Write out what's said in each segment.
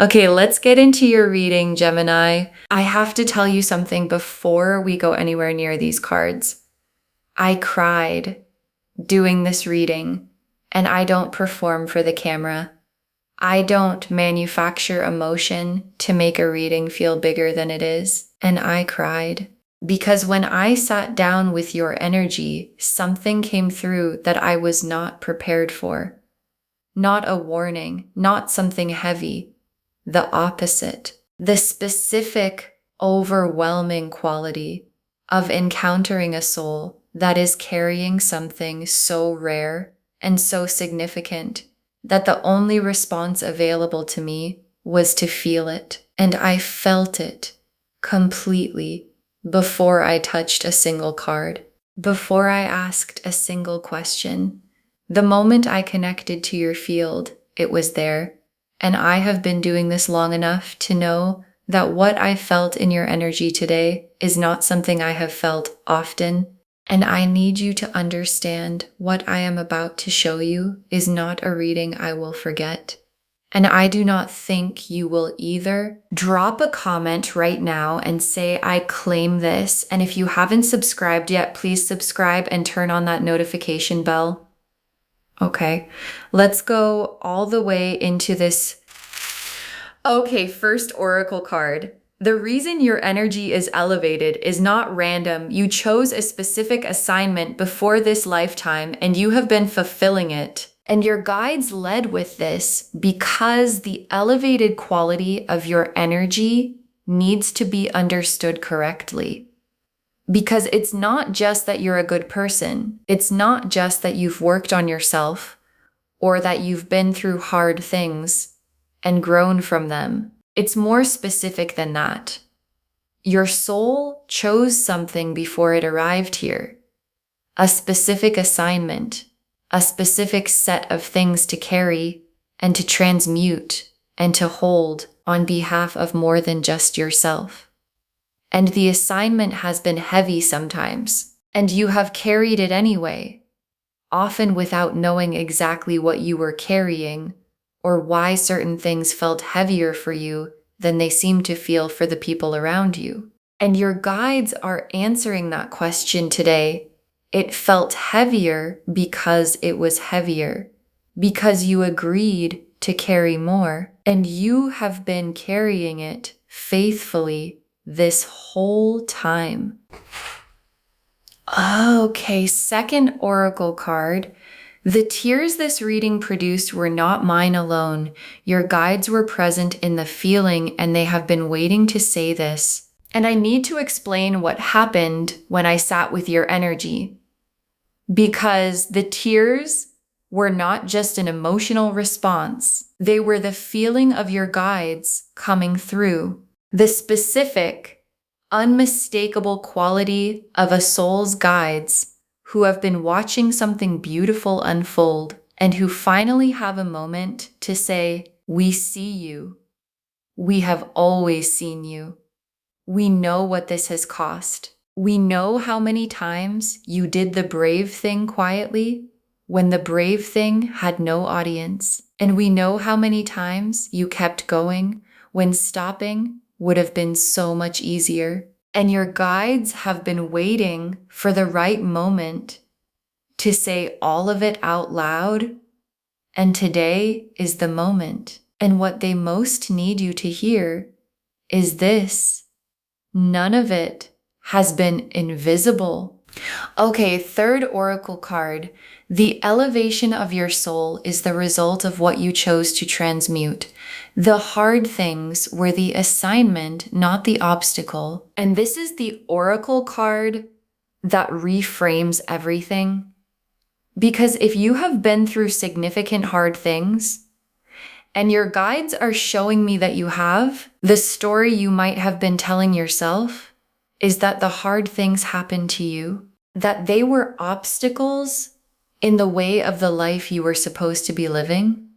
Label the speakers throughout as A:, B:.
A: Okay, let's get into your reading, Gemini. I have to tell you something before we go anywhere near these cards. I cried doing this reading, and I don't perform for the camera. I don't manufacture emotion to make a reading feel bigger than it is, and I cried. Because when I sat down with your energy, something came through that I was not prepared for. Not a warning, not something heavy. The opposite, the specific, overwhelming quality of encountering a soul that is carrying something so rare and so significant that the only response available to me was to feel it. And I felt it completely before I touched a single card, before I asked a single question. The moment I connected to your field, it was there. And I have been doing this long enough to know that what I felt in your energy today is not something I have felt often. And I need you to understand what I am about to show you is not a reading I will forget. And I do not think you will either. Drop a comment right now and say, I claim this. And if you haven't subscribed yet, please subscribe and turn on that notification bell. Okay, let's go all the way into this. Okay, first oracle card. The reason your energy is elevated is not random. You chose a specific assignment before this lifetime and you have been fulfilling it. And your guides led with this because the elevated quality of your energy needs to be understood correctly. Because it's not just that you're a good person. It's not just that you've worked on yourself or that you've been through hard things and grown from them. It's more specific than that. Your soul chose something before it arrived here. A specific assignment, a specific set of things to carry and to transmute and to hold on behalf of more than just yourself. And the assignment has been heavy sometimes, and you have carried it anyway, often without knowing exactly what you were carrying or why certain things felt heavier for you than they seem to feel for the people around you. And your guides are answering that question today. It felt heavier because it was heavier, because you agreed to carry more, and you have been carrying it faithfully this whole time. Okay, second oracle card. The tears this reading produced were not mine alone. Your guides were present in the feeling and they have been waiting to say this. And I need to explain what happened when I sat with your energy. Because the tears were not just an emotional response. They were the feeling of your guides coming through. The specific, unmistakable quality of a soul's guides who have been watching something beautiful unfold and who finally have a moment to say, we see you. We have always seen you. We know what this has cost. We know how many times you did the brave thing quietly when the brave thing had no audience. And we know how many times you kept going when stopping would have been so much easier. And your guides have been waiting for the right moment to say all of it out loud. And today is the moment. And what they most need you to hear is this. None of it has been invisible. Okay, third oracle card. The elevation of your soul is the result of what you chose to transmute. The hard things were the assignment, not the obstacle. And this is the oracle card that reframes everything. Because if you have been through significant hard things, and your guides are showing me that you have, the story you might have been telling yourself is that the hard things happened to you, that they were obstacles in the way of the life you were supposed to be living.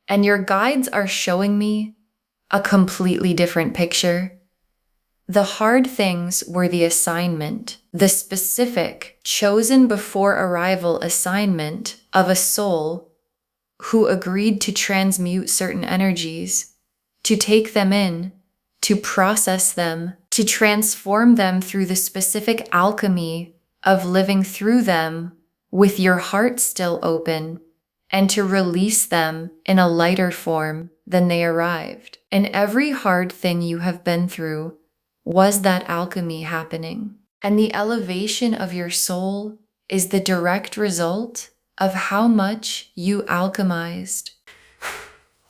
A: And your guides are showing me a completely different picture. The hard things were the assignment, the specific, chosen before arrival assignment of a soul who agreed to transmute certain energies to take them in, to process them, to transform them through the specific alchemy of living through them with your heart still open, and to release them in a lighter form than they arrived. And every hard thing you have been through was that alchemy happening. And the elevation of your soul is the direct result of how much you alchemized.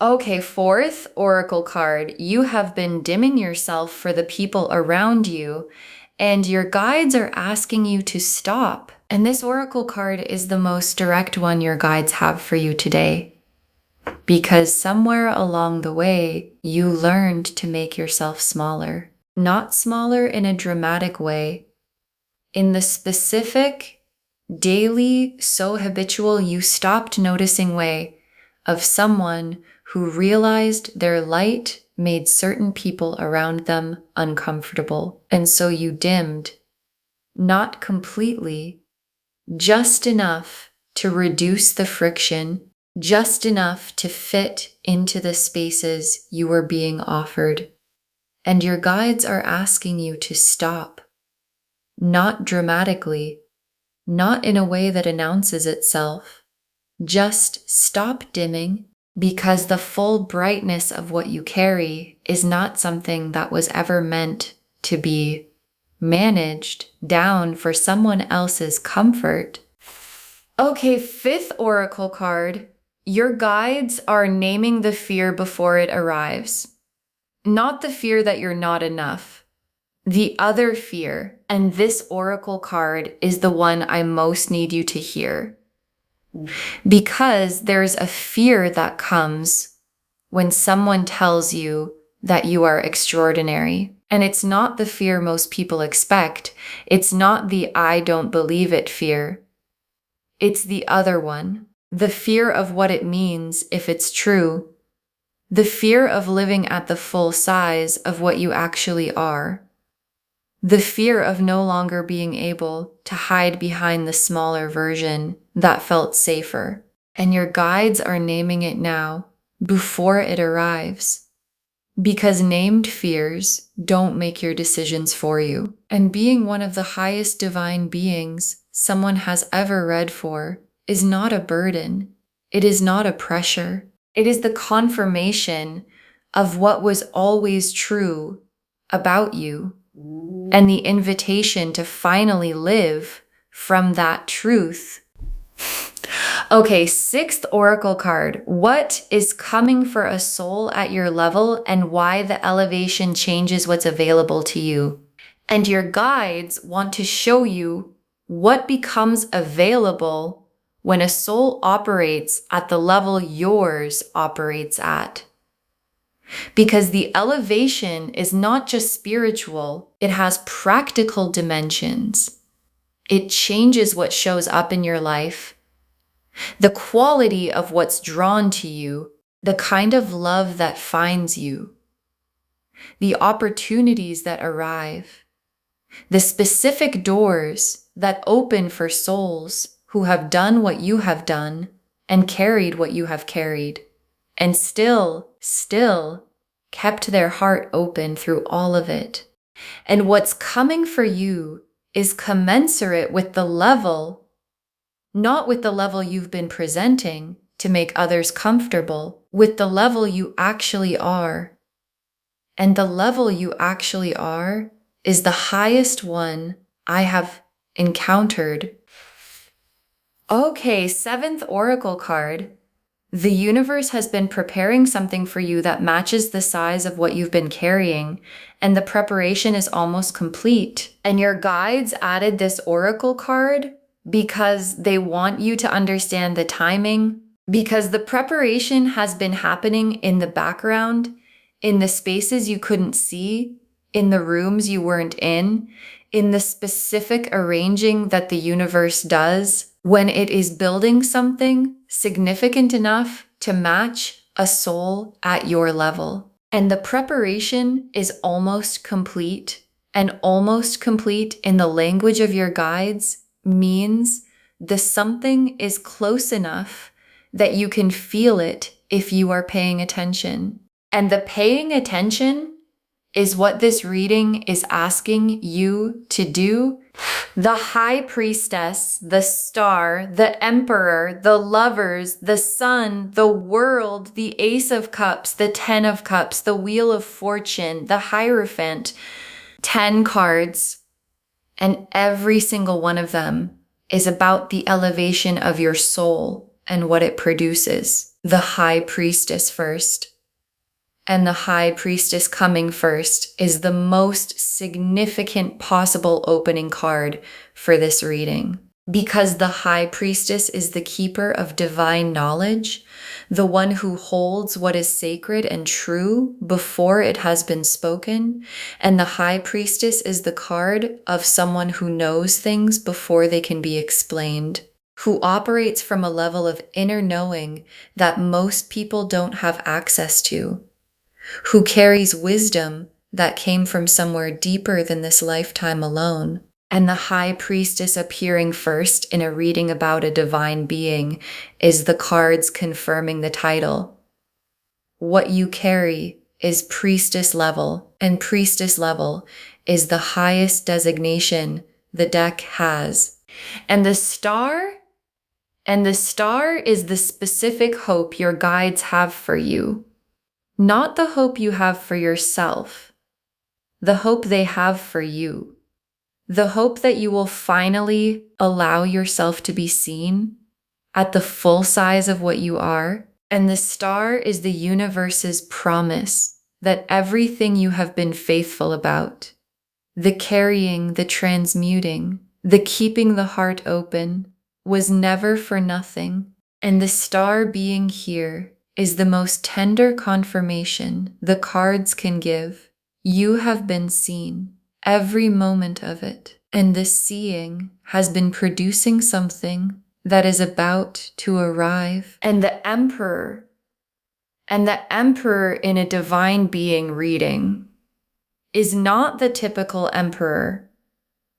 A: Okay, fourth oracle card. You have been dimming yourself for the people around you, and your guides are asking you to stop. And this oracle card is the most direct one your guides have for you today. Because somewhere along the way, you learned to make yourself smaller. Not smaller in a dramatic way. In the specific, daily, so habitual, you stopped noticing way of someone who realized their light made certain people around them uncomfortable. And so you dimmed, not completely, just enough to reduce the friction, just enough to fit into the spaces you were being offered. And your guides are asking you to stop, not dramatically, not in a way that announces itself. Just stop dimming, because the full brightness of what you carry is not something that was ever meant to be managed down for someone else's comfort. Okay, fifth oracle card. Your guides are naming the fear before it arrives. Not the fear that you're not enough. The other fear. And this oracle card is the one I most need you to hear. Because there's a fear that comes when someone tells you that you are extraordinary. And it's not the fear most people expect. It's not the I don't believe it fear. It's the other one. The fear of what it means if it's true. The fear of living at the full size of what you actually are. The fear of no longer being able to hide behind the smaller version that felt safer. And your guides are naming it now, before it arrives. Because named fears don't make your decisions for you. And being one of the highest divine beings someone has ever read for is not a burden. It is not a pressure. It is the confirmation of what was always true about you. And the invitation to finally live from that truth. Okay, sixth oracle card. What is coming for a soul at your level and why the elevation changes what's available to you? And your guides want to show you what becomes available when a soul operates at the level yours operates at. Because the elevation is not just spiritual, it has practical dimensions. It changes what shows up in your life, the quality of what's drawn to you, the kind of love that finds you, the opportunities that arrive, the specific doors that open for souls who have done what you have done and carried what you have carried. And still kept their heart open through all of it. And what's coming for you is commensurate with the level, not with the level you've been presenting to make others comfortable, with the level you actually are. And the level you actually are is the highest one I have encountered. Okay, seventh oracle card. The universe has been preparing something for you that matches the size of what you've been carrying, and the preparation is almost complete. And your guides added this oracle card because they want you to understand the timing, because the preparation has been happening in the background, in the spaces you couldn't see, in the rooms you weren't in the specific arranging that the universe does when it is building something significant enough to match a soul at your level. And the preparation is almost complete, and almost complete in the language of your guides means the something is close enough that you can feel it if you are paying attention. And the paying attention is what this reading is asking you to do. The High Priestess, the Star, the Emperor, the Lovers, the Sun, the World, the Ace of Cups, the Ten of Cups, the Wheel of Fortune, the Hierophant, 10 cards, and every single one of them is about the elevation of your soul and what it produces. The High Priestess first. And the High Priestess coming first is the most significant possible opening card for this reading. Because the High Priestess is the keeper of divine knowledge, the one who holds what is sacred and true before it has been spoken, and the High Priestess is the card of someone who knows things before they can be explained, who operates from a level of inner knowing that most people don't have access to, who carries wisdom that came from somewhere deeper than this lifetime alone. And the High Priestess appearing first in a reading about a divine being is the cards confirming the title. What you carry is priestess level, and priestess level is the highest designation the deck has. And the star is the specific hope your guides have for you. Not the hope you have for yourself, the hope they have for you. The hope that you will finally allow yourself to be seen at the full size of what you are. And the star is the universe's promise that everything you have been faithful about, the carrying, the transmuting, the keeping the heart open, was never for nothing. And the star being here is the most tender confirmation the cards can give. You have been seen. Every moment of it. And this seeing has been producing something that is about to arrive. And the Emperor in a divine being reading is not the typical Emperor.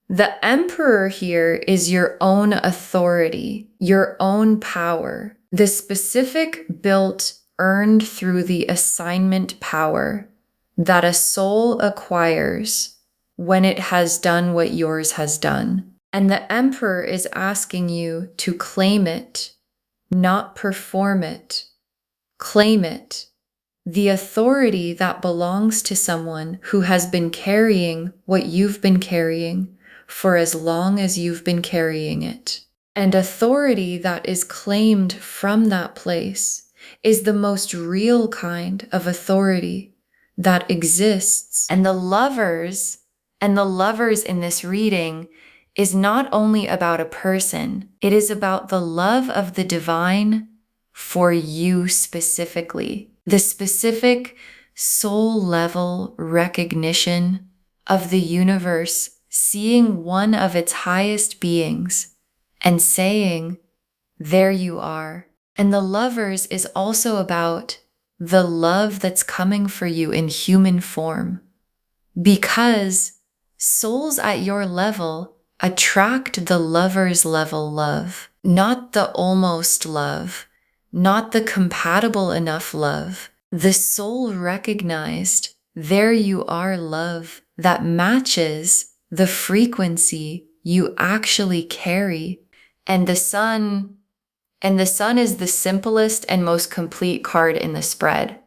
A: The Emperor here is your own authority, your own power, the specific built, earned through the assignment power that a soul acquires when it has done what yours has done. And the Emperor is asking you to claim it, not perform it. Claim it. The authority that belongs to someone who has been carrying what you've been carrying for as long as you've been carrying it. And authority that is claimed from that place is the most real kind of authority that exists. And the lovers in this reading is not only about a person, it is about the love of the divine for you specifically. The specific soul level recognition of the universe seeing one of its highest beings and saying, there you are. And the lovers is also about the love that's coming for you in human form. Because souls at your level attract the lover's level love, not the almost love, not the compatible enough love. The soul recognized, there you are love that matches the frequency you actually carry. And the sun is the simplest and most complete card in the spread.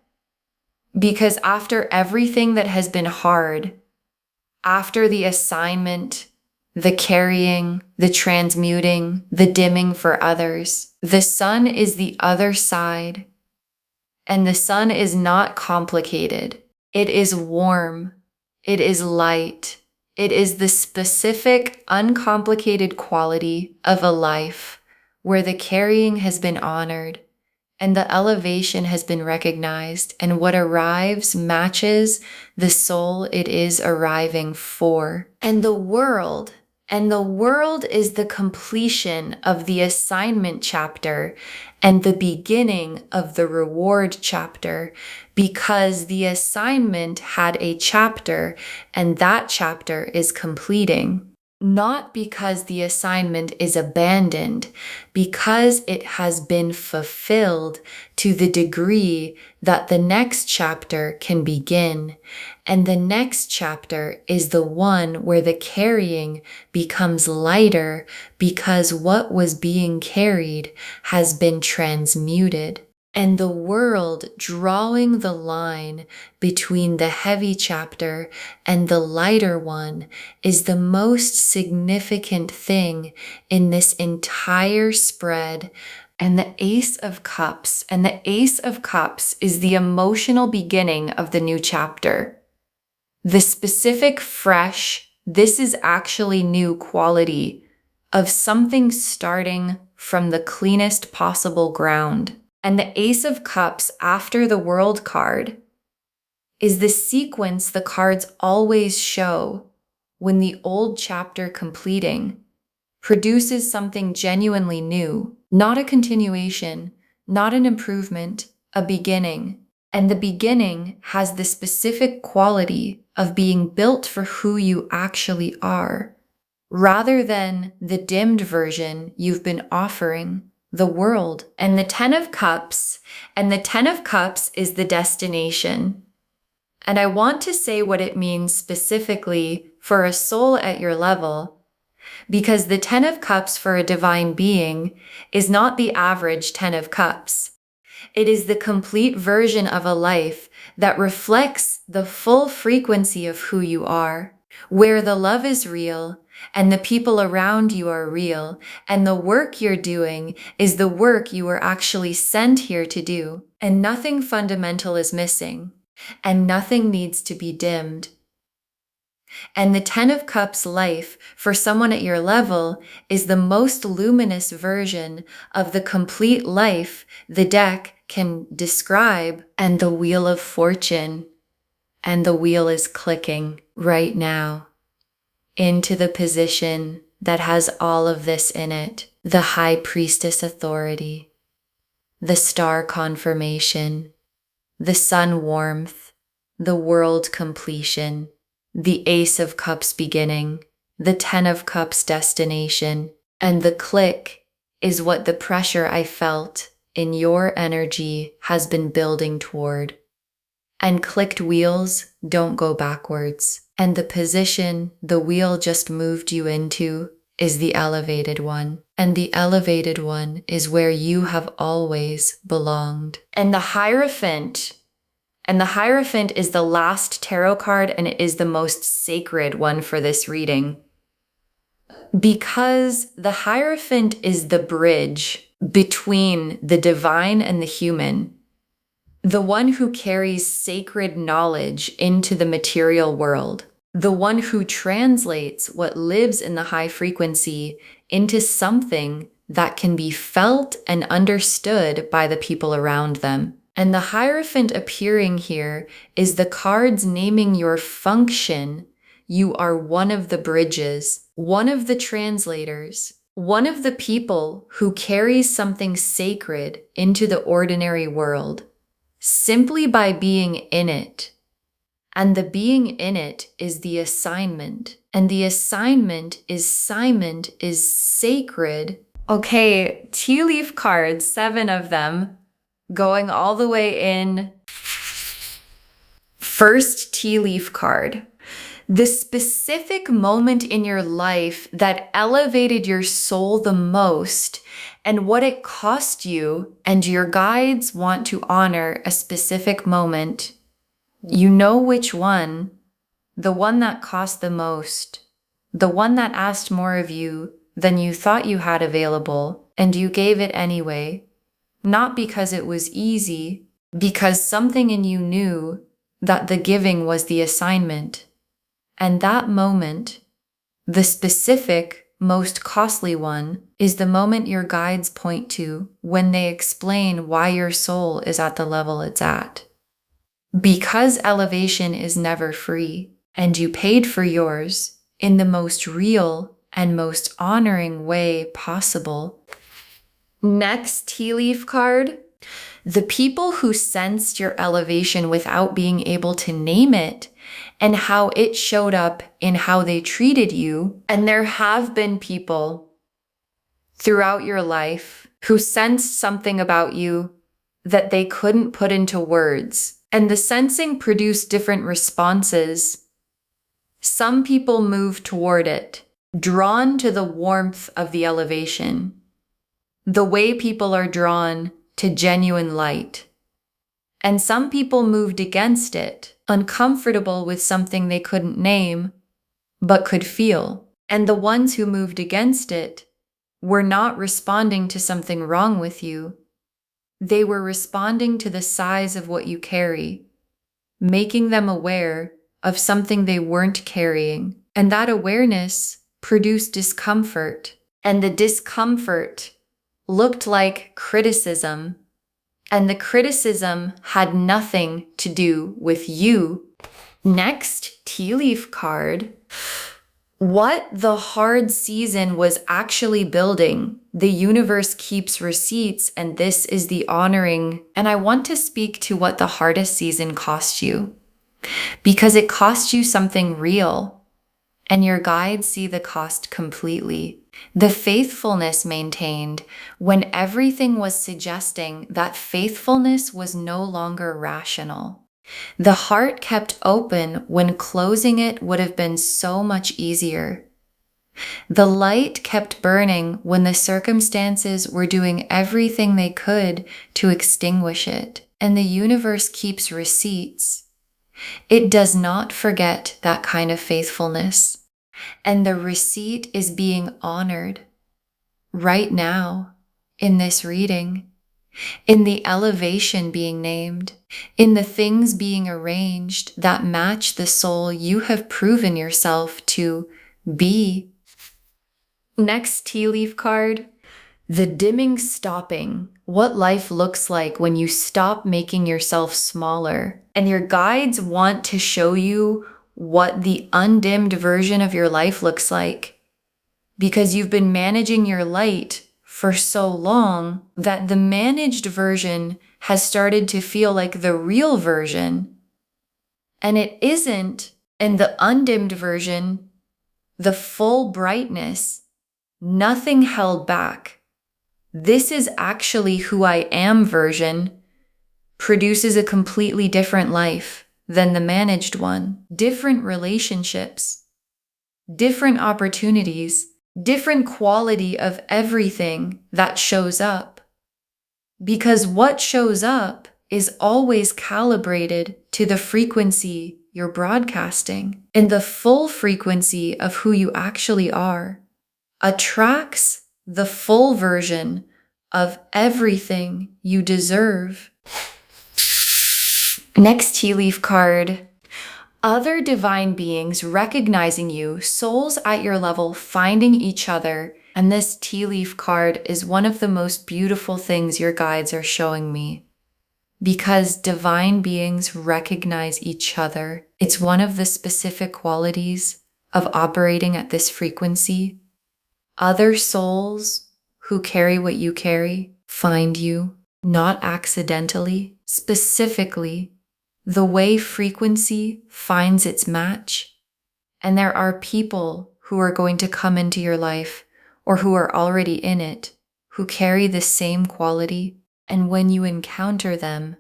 A: Because after everything that has been hard, after the assignment, the carrying, the transmuting, the dimming for others, the sun is the other side. And the sun is not complicated. It is warm. It is light. It is the specific, uncomplicated quality of a life where the carrying has been honored and the elevation has been recognized, and what arrives matches the soul it is arriving for. And the world is the completion of the assignment chapter and the beginning of the reward chapter, because the assignment had a chapter and that chapter is completing. not because the assignment is abandoned, because it has been fulfilled to the degree that the next chapter can begin. And the next chapter is the one where the carrying becomes lighter because what was being carried has been transmuted. And the world drawing the line between the heavy chapter and the lighter one is the most significant thing in this entire spread. And the Ace of Cups, and the Ace of Cups is the emotional beginning of the new chapter. The specific fresh, this is actually new quality of something starting from the cleanest possible ground. And the Ace of Cups after the World card is the sequence the cards always show when the old chapter completing produces something genuinely new, not a continuation, not an improvement, a beginning. And the beginning has the specific quality of being built for who you actually are, rather than the dimmed version you've been offering the world. And the Ten of Cups, and the Ten of Cups is the destination. And I want to say what it means specifically for a soul at your level, because the Ten of Cups for a divine being is not the average Ten of Cups. It is the complete version of a life that reflects the full frequency of who you are, where the love is real and the people around you are real, and the work you're doing is the work you were actually sent here to do, and nothing fundamental is missing, and nothing needs to be dimmed. And the Ten of Cups life for someone at your level is the most luminous version of the complete life the deck can describe, and the Wheel of Fortune. And the wheel is clicking right now into the position that has all of this in it. The High Priestess authority, the Star confirmation, the Sun warmth, the World completion, the Ace of Cups beginning, the Ten of Cups destination, and the click is what the pressure I felt in your energy has been building toward. And clicked wheels don't go backwards. And the position the wheel just moved you into is the elevated one. And the elevated one is where you have always belonged. And the Hierophant is the last tarot card, and it is the most sacred one for this reading. Because the Hierophant is the bridge between the divine and the human, the one who carries sacred knowledge into the material world, the one who translates what lives in the high frequency into something that can be felt and understood by the people around them. And the Hierophant appearing here is the cards naming your function. You are one of the bridges, one of the translators, one of the people who carries something sacred into the ordinary world, simply by being in it. And the being in it is the assignment. And the assignment is sacred. Okay, tea leaf cards, 7 of them, going all the way in. First tea leaf card. The specific moment in your life that elevated your soul the most and what it cost you, and your guides want to honor a specific moment. You know which one, the one that cost the most, the one that asked more of you than you thought you had available, and you gave it anyway, not because it was easy, because something in you knew that the giving was the assignment. And that moment, the specific, most costly one, is the moment your guides point to when they explain why your soul is at the level it's at. Because elevation is never free, and you paid for yours in the most real and most honoring way possible. Next tea leaf card. The people who sensed your elevation without being able to name it and how it showed up in how they treated you. And there have been people throughout your life who sensed something about you that they couldn't put into words. And the sensing produced different responses. Some people moved toward it, drawn to the warmth of the elevation, the way people are drawn to genuine light. And some people moved against it, uncomfortable with something they couldn't name, but could feel. And the ones who moved against it were not responding to something wrong with you. They were responding to the size of what you carry, making them aware of something they weren't carrying. And that awareness produced discomfort. And the discomfort looked like criticism. And the criticism had nothing to do with you. Next, tea leaf card. What the hard season was actually building. The universe keeps receipts, and this is the honoring. And I want to speak to what the hardest season cost you, because it cost you something real, and your guides see the cost completely. The faithfulness maintained when everything was suggesting that faithfulness was no longer rational. The heart kept open when closing it would have been so much easier. The light kept burning when the circumstances were doing everything they could to extinguish it. And the universe keeps receipts. It does not forget that kind of faithfulness. And the receipt is being honored right now in this reading, in the elevation being named, in the things being arranged that match the soul you have proven yourself to be. Next tea leaf card, the dimming stopping. What life looks like when you stop making yourself smaller. And your guides want to show you what the undimmed version of your life looks like, because you've been managing your light for so long that the managed version has started to feel like the real version, and it isn't. And the undimmed version, the full brightness, nothing held back. This is actually who I am version, produces a completely different life than the managed one. Different relationships, different opportunities, different quality of everything that shows up. Because what shows up is always calibrated to the frequency you're broadcasting. And the full frequency of who you actually are attracts the full version of everything you deserve. Next tea leaf card. Other divine beings recognizing you, souls at your level finding each other. And this tea leaf card is one of the most beautiful things your guides are showing me, because divine beings recognize each other. It's one of the specific qualities of operating at this frequency. Other souls who carry what you carry find you, not accidentally, specifically, the way frequency finds its match. And there are people who are going to come into your life, or who are already in it, who carry the same quality. And when you encounter them,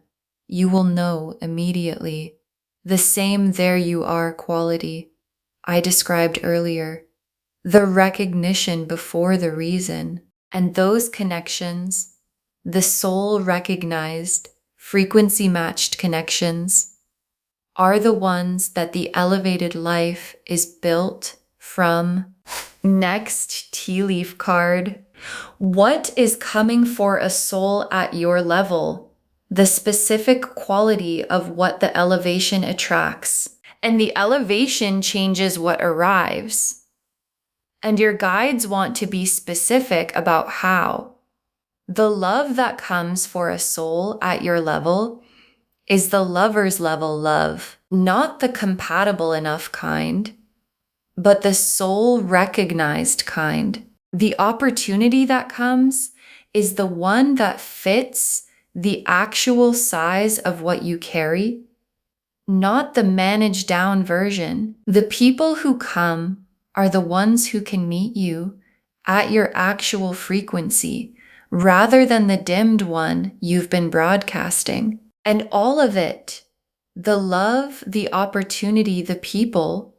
A: you will know immediately the same there you are quality I described earlier. The recognition before the reason. And those connections, the soul recognized, frequency matched connections, are the ones that the elevated life is built from. Next tea leaf card. What is coming for a soul at your level? The specific quality of what the elevation attracts. And the elevation changes what arrives. And your guides want to be specific about how. The love that comes for a soul at your level is the lover's level love, not the compatible enough kind, but the soul recognized kind. The opportunity that comes is the one that fits the actual size of what you carry, not the managed down version. The people who come are the ones who can meet you at your actual frequency, rather than the dimmed one you've been broadcasting. And all of it, the love, the opportunity, the people,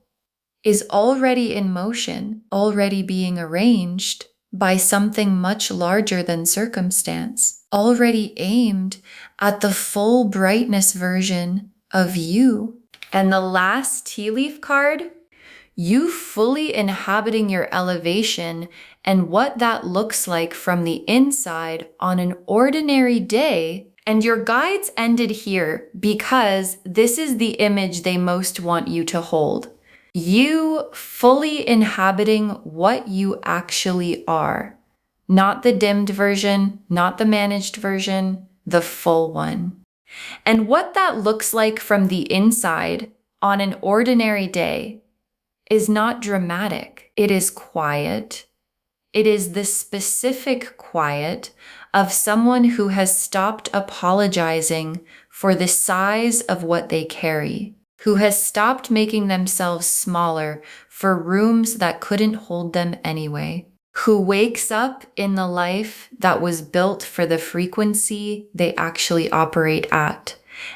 A: is already in motion, already being arranged by something much larger than circumstance, already aimed at the full brightness version of you. And the last tea leaf card, you fully inhabiting your elevation and what that looks like from the inside on an ordinary day. And your guides ended here because this is the image they most want you to hold. You fully inhabiting what you actually are. Not the dimmed version, not the managed version, the full one. And what that looks like from the inside on an ordinary day is not dramatic. It is quiet. It is the specific quiet of someone who has stopped apologizing for the size of what they carry, who has stopped making themselves smaller for rooms that couldn't hold them anyway, who wakes up in the life that was built for the frequency they actually operate at,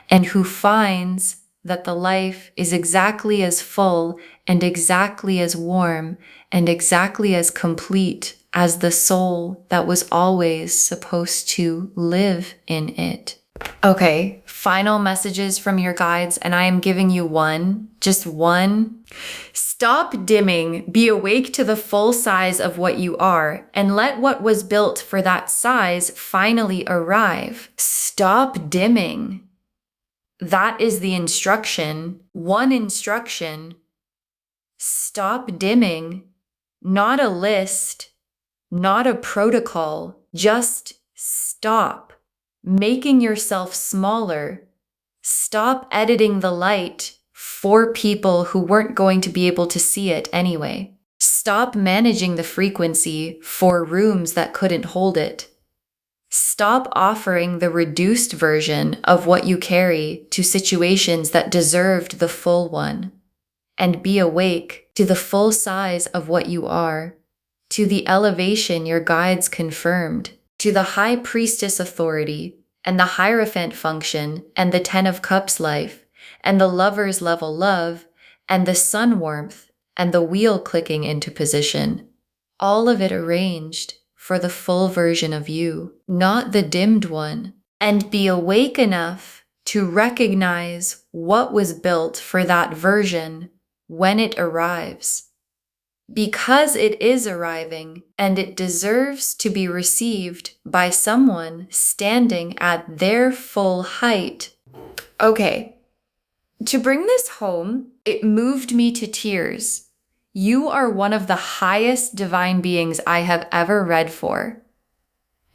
A: and who finds that the life is exactly as full and exactly as warm and exactly as complete as the soul that was always supposed to live in it. Okay, final messages from your guides, and I am giving you one, just one. Stop dimming, be awake to the full size of what you are, and let what was built for that size finally arrive. Stop dimming. That is the instruction. One instruction. Stop dimming. Not a list, not a protocol. Just stop making yourself smaller. Stop editing the light for people who weren't going to be able to see it anyway. Stop managing the frequency for rooms that couldn't hold it. Stop offering the reduced version of what you carry to situations that deserved the full one. And be awake to the full size of what you are, to the elevation your guides confirmed, to the high priestess authority, and the Hierophant function, and the Ten of Cups life, and the Lover's level love, and the sun warmth, and the wheel clicking into position. All of it arranged for the full version of you, not the dimmed one. And be awake enough to recognize what was built for that version when it arrives. Because it is arriving, and it deserves to be received by someone standing at their full height. Okay, to bring this home, it moved me to tears. You are one of the highest divine beings I have ever read for.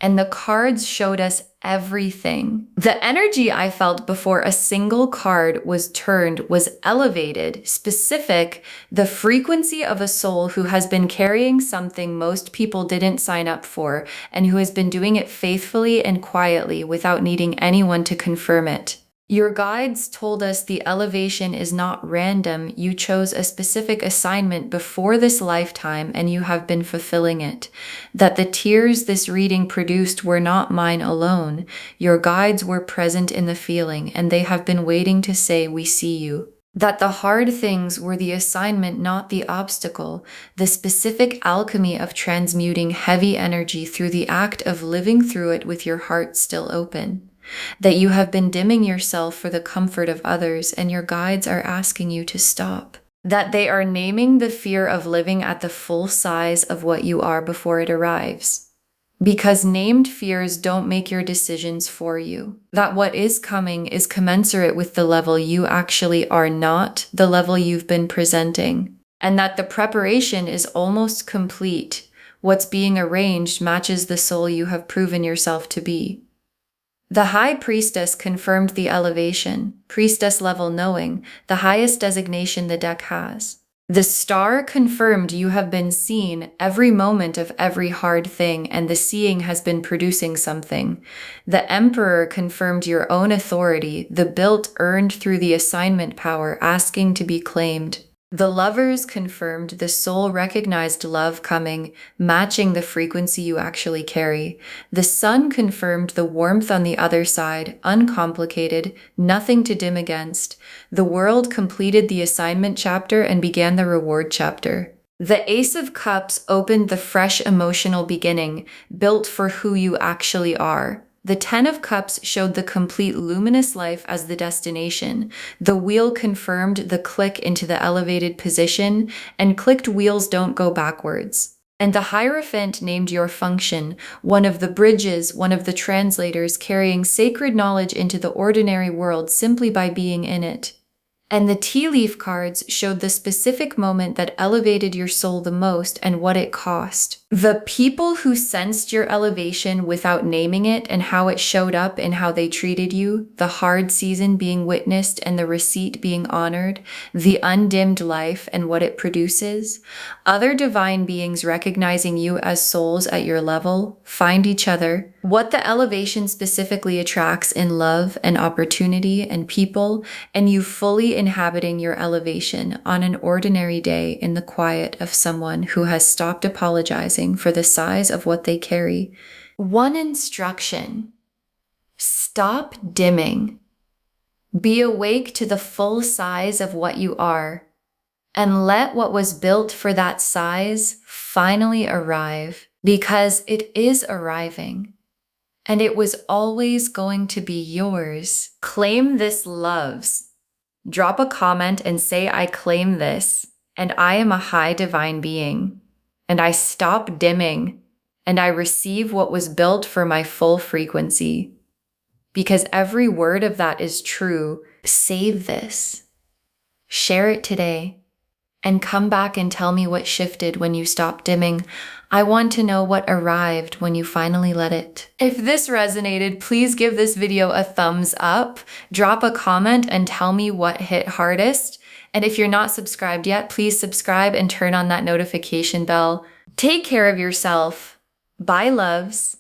A: And the cards showed us everything. The energy I felt before a single card was turned was elevated, specific, the frequency of a soul who has been carrying something most people didn't sign up for, and who has been doing it faithfully and quietly without needing anyone to confirm it. Your guides told us the elevation is not random. You chose a specific assignment before this lifetime and you have been fulfilling it. That the tears this reading produced were not mine alone. Your guides were present in the feeling and they have been waiting to say, "We see you." That the hard things were the assignment, not the obstacle. The specific alchemy of transmuting heavy energy through the act of living through it with your heart still open. That you have been dimming yourself for the comfort of others and your guides are asking you to stop. That they are naming the fear of living at the full size of what you are before it arrives. Because named fears don't make your decisions for you. That what is coming is commensurate with the level you actually are, not the level you've been presenting. And that the preparation is almost complete. What's being arranged matches the soul you have proven yourself to be. The High Priestess confirmed the elevation, priestess level knowing, the highest designation the deck has. The star confirmed you have been seen every moment of every hard thing, and the seeing has been producing something. The Emperor confirmed your own authority, the built earned through the assignment power, asking to be claimed. The Lovers confirmed the soul recognized love coming, matching the frequency you actually carry. The Sun confirmed the warmth on the other side, uncomplicated, nothing to dim against. The World completed the assignment chapter and began the reward chapter. The Ace of Cups opened the fresh emotional beginning, built for who you actually are. The Ten of Cups showed the complete luminous life as the destination. The Wheel confirmed the click into the elevated position, and clicked wheels don't go backwards. And the Hierophant named your function, one of the bridges, one of the translators carrying sacred knowledge into the ordinary world simply by being in it. And the tea leaf cards showed the specific moment that elevated your soul the most and what it cost. The people who sensed your elevation without naming it and how it showed up in how they treated you, the hard season being witnessed and the receipt being honored, the undimmed life and what it produces, other divine beings recognizing you as souls at your level, find each other, what the elevation specifically attracts in love and opportunity and people, and you fully inhabiting your elevation on an ordinary day in the quiet of someone who has stopped apologizing for the size of what they carry. One instruction: stop dimming. Be awake to the full size of what you are, and let what was built for that size finally arrive, because it is arriving. And it was always going to be yours. Claim this, loves. Drop a comment and say, I claim this, and I am a high divine being, and I stop dimming, and I receive what was built for my full frequency. Because every word of that is true. Save this. Share it today. And come back and tell me what shifted when you stopped dimming. I want to know what arrived when you finally let it. If this resonated, please give this video a thumbs up, drop a comment and tell me what hit hardest. And if you're not subscribed yet, please subscribe and turn on that notification bell. Take care of yourself. Bye, loves.